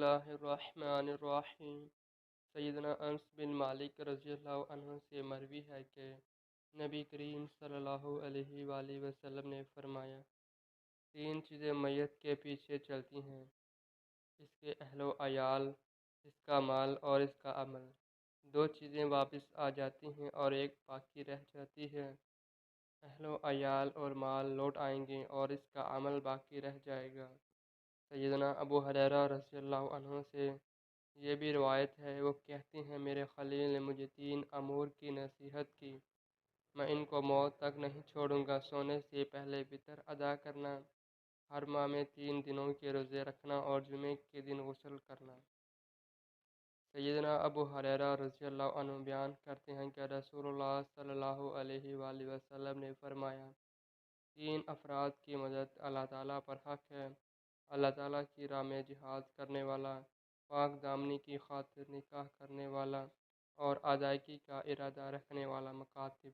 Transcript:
اللہ الرحمن الرحیم۔ سیدنا انس بن مالک رضی اللہ عنہ سے مروی ہے کہ نبی کریم صلی اللہ علیہ وآلہ وسلم نے فرمایا، تین چیزیں میت کے پیچھے چلتی ہیں: اس کے اہل و عیال، اس کا مال اور اس کا عمل۔ دو چیزیں واپس آ جاتی ہیں اور ایک باقی رہ جاتی ہے۔ اہل و عیال اور مال لوٹ آئیں گے اور اس کا عمل باقی رہ جائے گا۔ سیدنا ابو ہریرہ رضی اللہ عنہ سے یہ بھی روایت ہے، وہ کہتے ہیں میرے خلیل نے مجھے 3 امور کی نصیحت کی، میں ان کو موت تک نہیں چھوڑوں گا: سونے سے پہلے وتر ادا کرنا، ہر ماہ میں 3 دنوں کے روزے رکھنا اور جمعے کے دن غسل کرنا۔ سیدنا ابو ہریرہ رضی اللہ عنہ بیان کرتے ہیں کہ رسول اللہ صلی اللہ علیہ وآلہ وسلم نے فرمایا، 3 افراد کی مدد اللہ تعالیٰ پر حق ہے: اللہ تعالیٰ کی راہ میں جہاد کرنے والا، پاک دامنی کی خاطر نکاح کرنے والا اور ادائیگی کا ارادہ رکھنے والا مکاتب۔